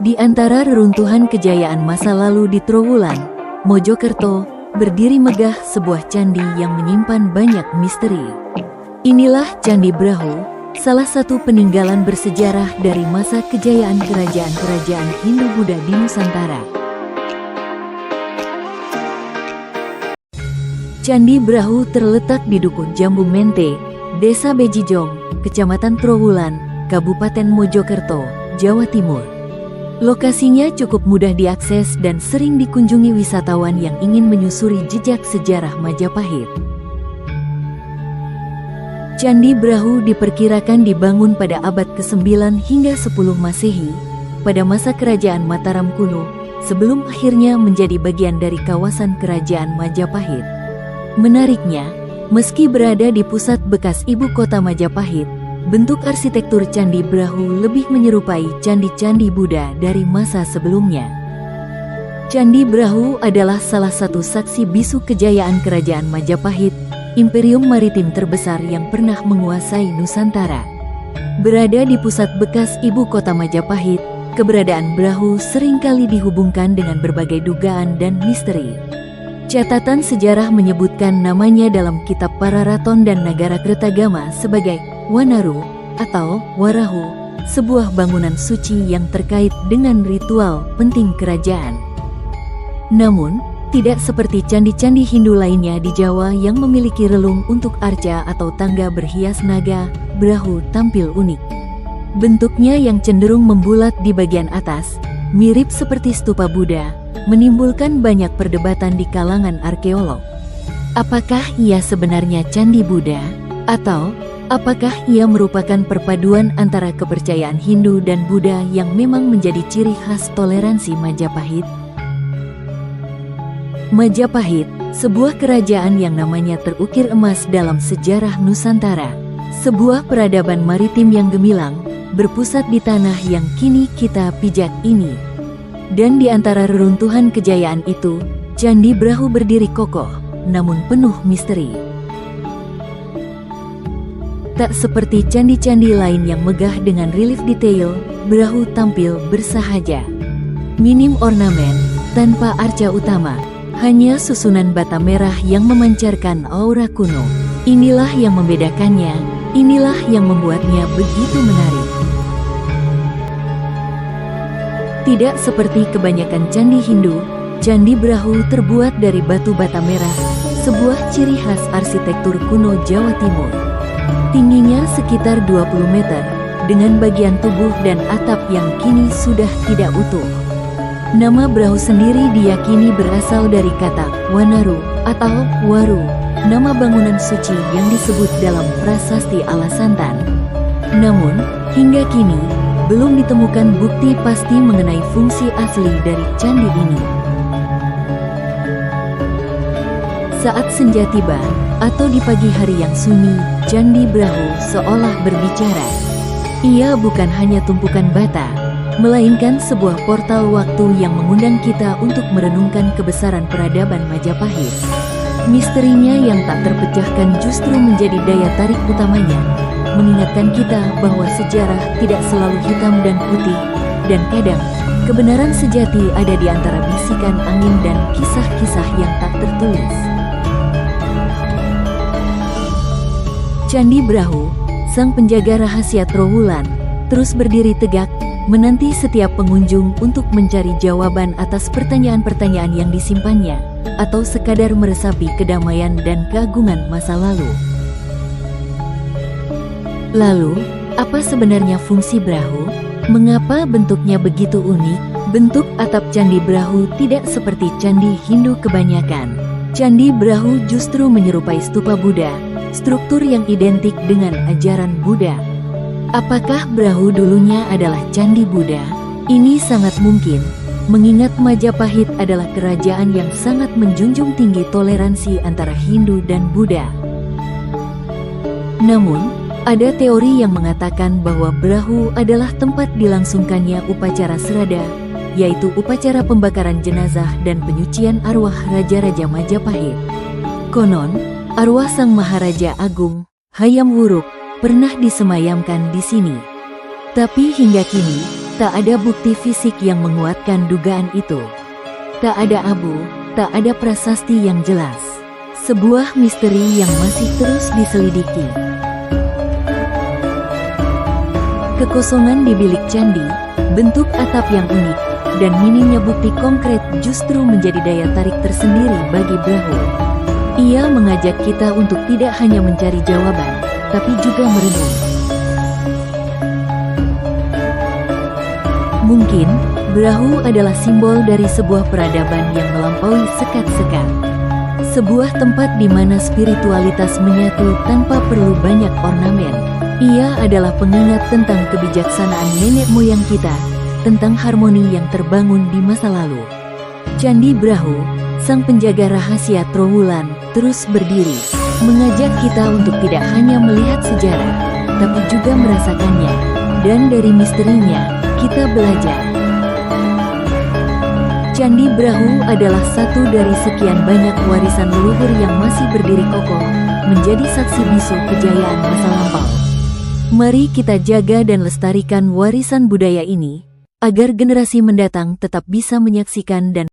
Di antara reruntuhan kejayaan masa lalu di Trowulan, Mojokerto, berdiri megah sebuah candi yang menyimpan banyak misteri. Inilah Candi Brahu, salah satu peninggalan bersejarah dari masa kejayaan kerajaan-kerajaan Hindu-Buddha di Nusantara. Candi Brahu terletak di Dukuh Jambu Mente, Desa Bejijong, Kecamatan Trowulan, Kabupaten Mojokerto, Jawa Timur. Lokasinya cukup mudah diakses dan sering dikunjungi wisatawan yang ingin menyusuri jejak sejarah Majapahit. Candi Brahu diperkirakan dibangun pada abad ke-9 hingga 10 Masehi, pada masa Kerajaan Mataram kuno, sebelum akhirnya menjadi bagian dari kawasan Kerajaan Majapahit. Menariknya, meski berada di pusat bekas ibu kota Majapahit, bentuk arsitektur Candi Brahu lebih menyerupai candi-candi Buddha dari masa sebelumnya. Candi Brahu adalah salah satu saksi bisu kejayaan Kerajaan Majapahit, imperium maritim terbesar yang pernah menguasai Nusantara. Berada di pusat bekas ibu kota Majapahit, keberadaan Brahu seringkali dihubungkan dengan berbagai dugaan dan misteri. Catatan sejarah menyebutkan namanya dalam kitab Pararaton dan Nagarakretagama sebagai Wanaru atau Warahu, sebuah bangunan suci yang terkait dengan ritual penting kerajaan. Namun, tidak seperti candi-candi Hindu lainnya di Jawa yang memiliki relung untuk arca atau tangga berhias naga, Brahu tampil unik. Bentuknya yang cenderung membulat di bagian atas, mirip seperti stupa Buddha, menimbulkan banyak perdebatan di kalangan arkeolog. Apakah ia sebenarnya candi Buddha? Atau, apakah ia merupakan perpaduan antara kepercayaan Hindu dan Buddha yang memang menjadi ciri khas toleransi Majapahit? Majapahit, sebuah kerajaan yang namanya terukir emas dalam sejarah Nusantara. Sebuah peradaban maritim yang gemilang, berpusat di tanah yang kini kita pijak ini. Dan di antara reruntuhan kejayaan itu, Candi Brahu berdiri kokoh, namun penuh misteri. Tak seperti candi-candi lain yang megah dengan relief detail, Brahu tampil bersahaja. Minim ornamen, tanpa arca utama, hanya susunan bata merah yang memancarkan aura kuno. Inilah yang membedakannya, inilah yang membuatnya begitu menarik. Tidak seperti kebanyakan candi Hindu, Candi Brahu terbuat dari batu bata merah, sebuah ciri khas arsitektur kuno Jawa Timur. Tingginya sekitar 20 meter, dengan bagian tubuh dan atap yang kini sudah tidak utuh. Nama Brahu sendiri diyakini berasal dari kata Wanaru atau Waru, nama bangunan suci yang disebut dalam prasasti Alasantan. Namun, hingga kini, belum ditemukan bukti pasti mengenai fungsi asli dari candi ini. Saat senja tiba, atau di pagi hari yang sunyi, Candi Brahu seolah berbicara. Ia bukan hanya tumpukan bata, melainkan sebuah portal waktu yang mengundang kita untuk merenungkan kebesaran peradaban Majapahit. Misterinya yang tak terpecahkan justru menjadi daya tarik utamanya, mengingatkan kita bahwa sejarah tidak selalu hitam dan putih, dan kadang, kebenaran sejati ada di antara bisikan angin dan kisah-kisah yang tak tertulis. Candi Brahu, sang penjaga rahasia Trowulan, terus berdiri tegak, menanti setiap pengunjung untuk mencari jawaban atas pertanyaan-pertanyaan yang disimpannya, atau sekadar meresapi kedamaian dan keagungan masa lalu. Lalu, apa sebenarnya fungsi Brahu? Mengapa bentuknya begitu unik? Bentuk atap Candi Brahu tidak seperti candi Hindu kebanyakan. Candi Brahu justru menyerupai stupa Buddha, struktur yang identik dengan ajaran Buddha. Apakah Brahu dulunya adalah candi Buddha? Ini sangat mungkin, mengingat Majapahit adalah kerajaan yang sangat menjunjung tinggi toleransi antara Hindu dan Buddha. Namun, ada teori yang mengatakan bahwa Brahu adalah tempat dilangsungkannya upacara serada, yaitu upacara pembakaran jenazah dan penyucian arwah Raja-Raja Majapahit. Konon, arwah Sang Maharaja Agung, Hayam Wuruk, pernah disemayamkan di sini. Tapi hingga kini, tak ada bukti fisik yang menguatkan dugaan itu. Tak ada abu, tak ada prasasti yang jelas. Sebuah misteri yang masih terus diselidiki. Kekosongan di bilik candi, bentuk atap yang unik, dan minimnya bukti konkret justru menjadi daya tarik tersendiri bagi Brahu. Ia mengajak kita untuk tidak hanya mencari jawaban, tapi juga merenung. Mungkin, Brahu adalah simbol dari sebuah peradaban yang melampaui sekat-sekat. Sebuah tempat di mana spiritualitas menyatu tanpa perlu banyak ornamen. Ia adalah pengingat tentang kebijaksanaan nenek moyang kita, tentang harmoni yang terbangun di masa lalu. Candi Brahu, sang penjaga rahasia Trowulan, terus berdiri, mengajak kita untuk tidak hanya melihat sejarah, tapi juga merasakannya, dan dari misterinya, kita belajar. Candi Brahu adalah satu dari sekian banyak warisan leluhur yang masih berdiri kokoh, menjadi saksi bisu kejayaan masa lampau. Mari kita jaga dan lestarikan warisan budaya ini, agar generasi mendatang tetap bisa menyaksikan dan